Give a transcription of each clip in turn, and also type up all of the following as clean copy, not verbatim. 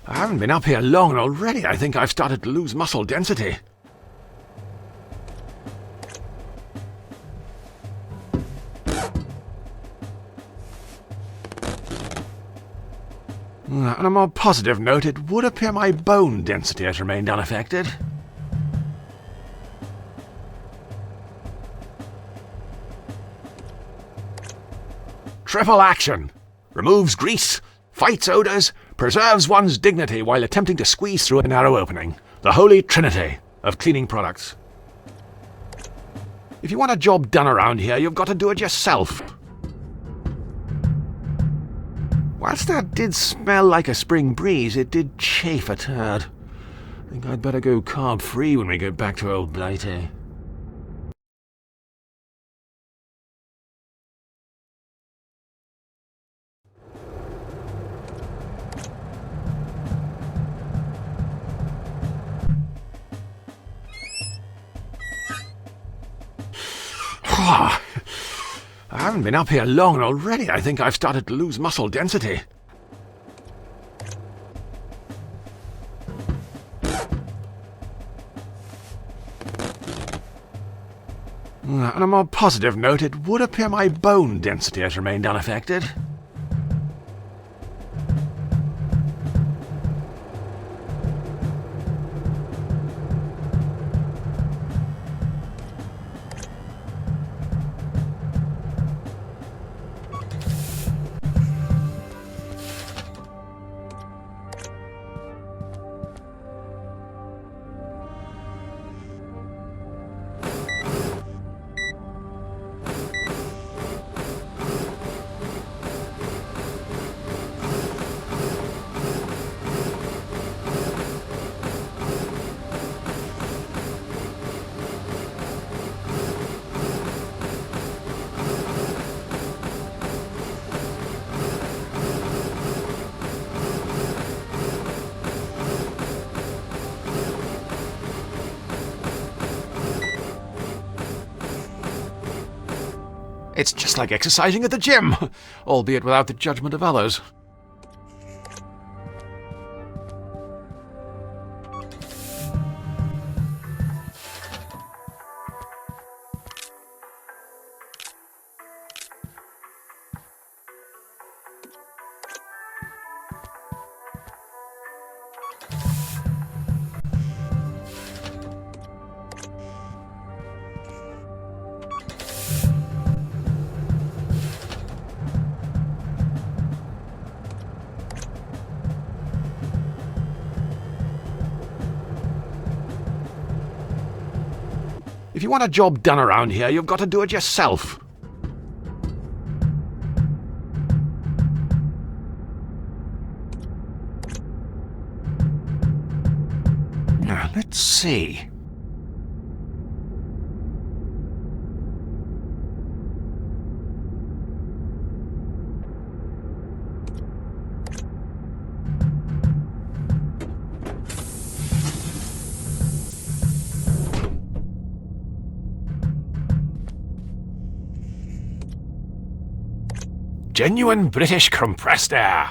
I haven't been up here long and already I think I've started to lose muscle density. On a more positive note, it would appear my bone density has remained unaffected. Triple action! Removes grease, fights odours, preserves one's dignity while attempting to squeeze through a narrow opening. The holy trinity of cleaning products. If you want a job done around here, you've got to do it yourself. Whilst that did smell like a spring breeze, it did chafe a turd. I think I'd better go carb-free when we get back to old Blighty. I haven't been up here long and already I think I've started to lose muscle density. On a more positive note, it would appear my bone density has remained unaffected. It's just like exercising at the gym, albeit without the judgment of others. If you want a job done around here, you've got to do it yourself. Now, let's see. Genuine British compressed air.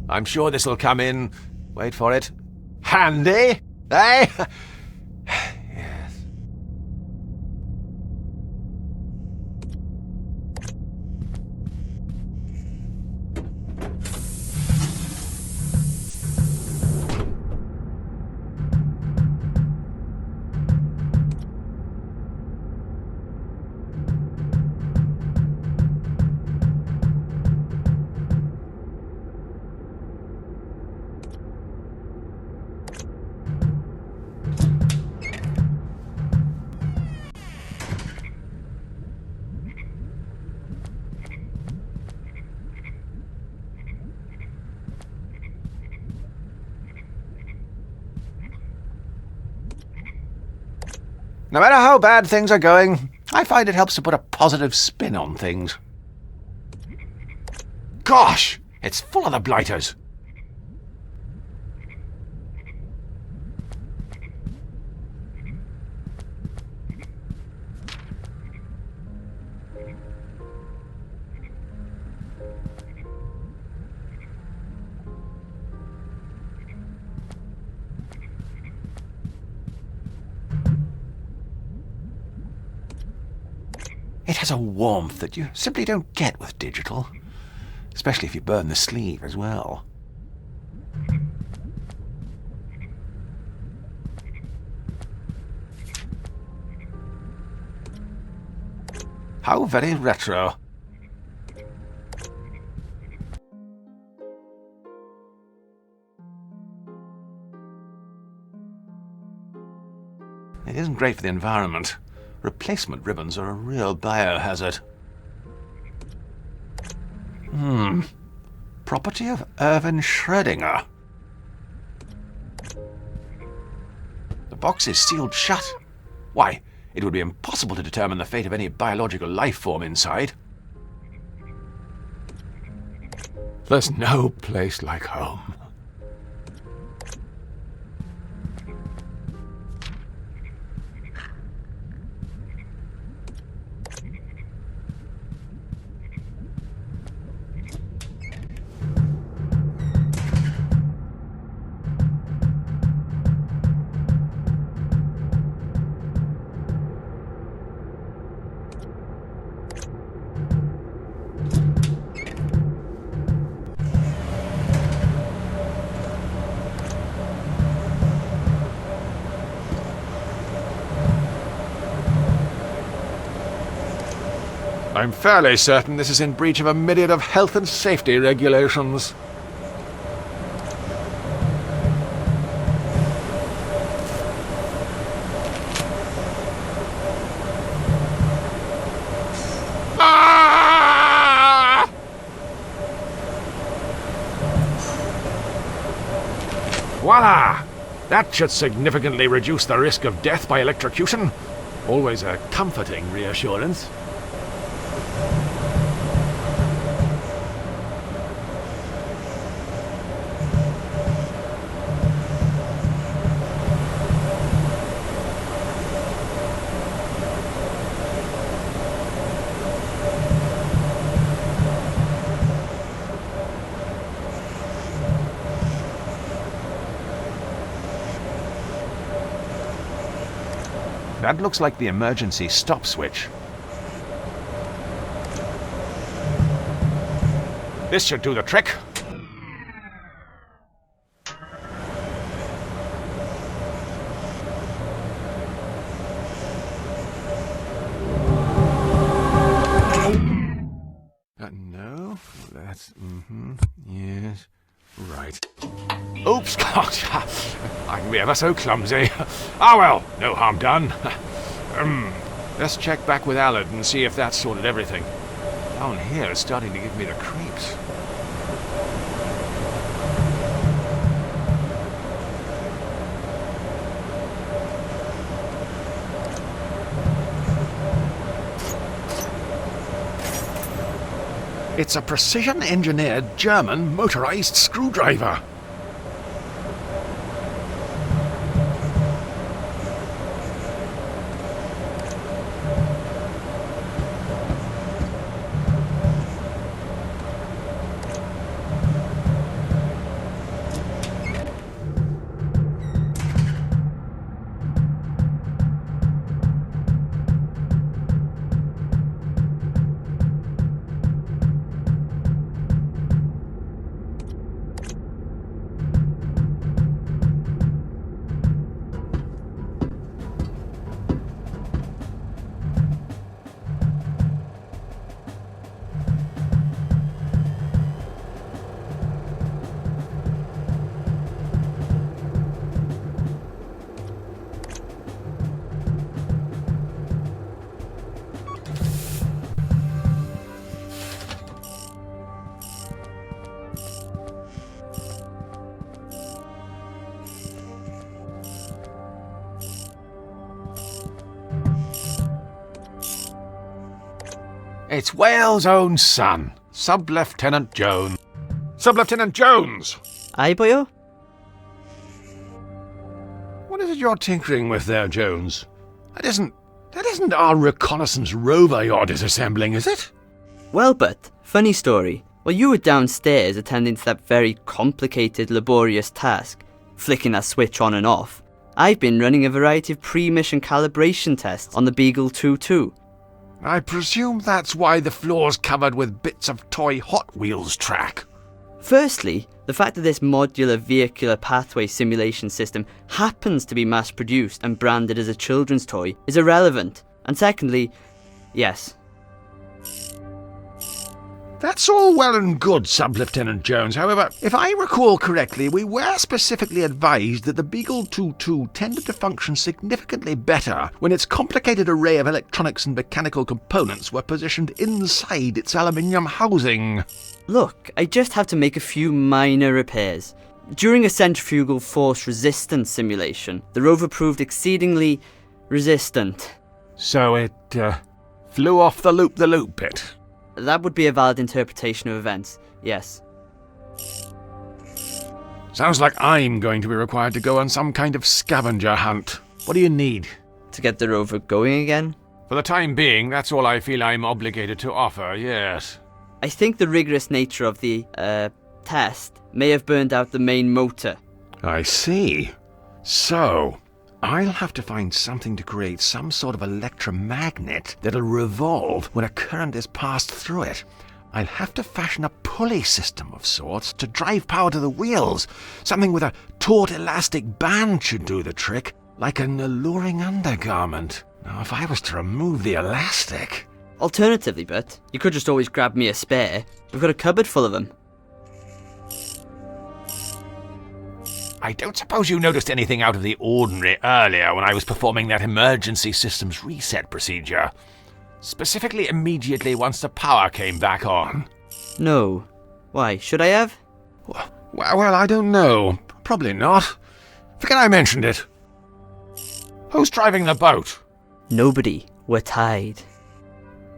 I'm sure this'll come in, wait for it, handy, eh? Yes. No matter how bad things are going, I find it helps to put a positive spin on things. Gosh, it's full of the blighters. It has a warmth that you simply don't get with digital, especially if you burn the sleeve as well. How very retro. It isn't great for the environment. Replacement ribbons are a real biohazard. Property of Irvin Schrödinger. The box is sealed shut. Why, it would be impossible to determine the fate of any biological life form inside. There's no place like home. I'm fairly certain this is in breach of a myriad of health and safety regulations. Ah! Voila! That should significantly reduce the risk of death by electrocution. Always a comforting reassurance. That looks like the emergency stop switch. This should do the trick. No, that's... yes, right. Oops, gosh, I can be ever so clumsy. Ah well, no harm done. Let's check back with Allard and see if that's sorted everything. Down here is starting to give me the creeps. It's a precision-engineered German motorized screwdriver. It's Wales' own son, Sub-Lieutenant Jones. Sub-Lieutenant Jones! Aye, boyo? What is it you're tinkering with there, Jones? That isn't our reconnaissance rover you're disassembling, is it? Well, but, funny story. While you were downstairs attending to that very complicated, laborious task, flicking that switch on and off, I've been running a variety of pre-mission calibration tests on the Beagle 2-2. I presume that's why the floor's covered with bits of toy Hot Wheels track. Firstly, the fact that this modular vehicular pathway simulation system happens to be mass-produced and branded as a children's toy is irrelevant. And secondly, yes. That's all well and good, Sub-Lieutenant Jones. However, if I recall correctly, we were specifically advised that the Beagle 2-2 tended to function significantly better when its complicated array of electronics and mechanical components were positioned inside its aluminium housing. Look, I just have to make a few minor repairs. During a centrifugal force resistance simulation, the rover proved exceedingly resistant. So it flew off the loop bit. That would be a valid interpretation of events, yes. Sounds like I'm going to be required to go on some kind of scavenger hunt. What do you need? To get the rover going again? For the time being, that's all I feel I'm obligated to offer, yes. I think the rigorous nature of the, test may have burned out the main motor. I see. So, I'll have to find something to create some sort of electromagnet that'll revolve when a current is passed through it. I'll have to fashion a pulley system of sorts to drive power to the wheels. Something with a taut elastic band should do the trick, like an alluring undergarment. Now, if I was to remove the elastic... Alternatively, but you could just always grab me a spare. We've got a cupboard full of them. I don't suppose you noticed anything out of the ordinary earlier when I was performing that emergency systems reset procedure. Specifically immediately once the power came back on. No. Why, should I have? Well, I don't know. Probably not. Forget I mentioned it. Who's driving the boat? Nobody. We're tied.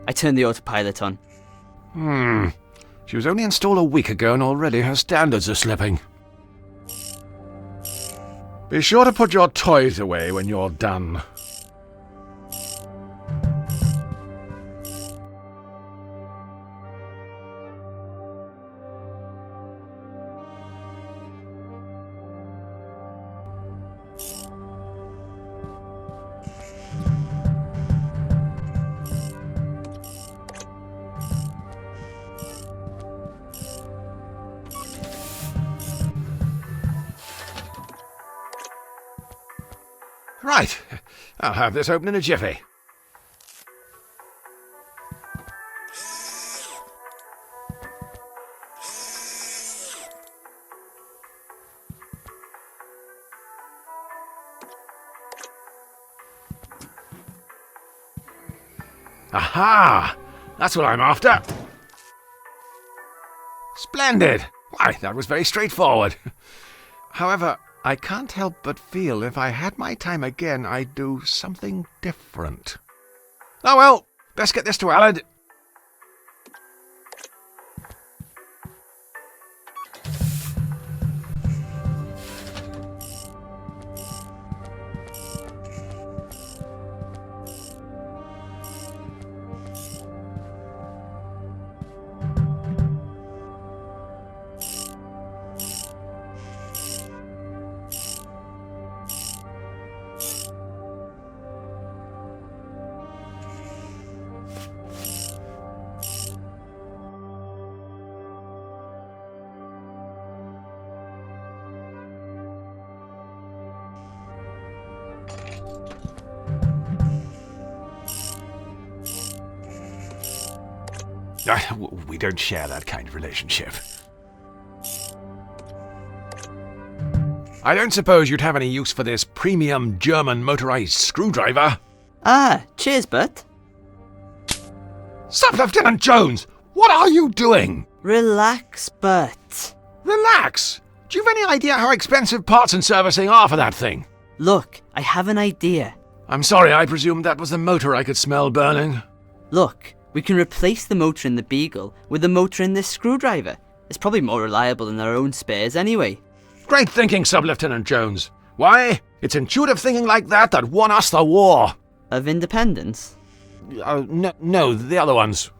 I turned the autopilot on. She was only installed a week ago and already her standards are slipping. Be sure to put your toys away when you're done. Right, I'll have this open in a jiffy. Aha! That's what I'm after. Splendid! Why, that was very straightforward. However, I can't help but feel if I had my time again, I'd do something different. Oh well, best get this to Alad. We don't share that kind of relationship. I don't suppose you'd have any use for this premium German motorized screwdriver? Ah, cheers, Bert. Stop, Lieutenant Jones! What are you doing? Relax, Bert. Relax! Do you have any idea how expensive parts and servicing are for that thing? Look, I have an idea. I'm sorry, I presumed that was the motor I could smell burning. Look, We can replace the motor in the Beagle with the motor in this screwdriver. It's probably more reliable than our own spares anyway. Great thinking, Sub-Lieutenant Jones. Why, it's intuitive thinking like that won us the war. Of independence? No, the other ones.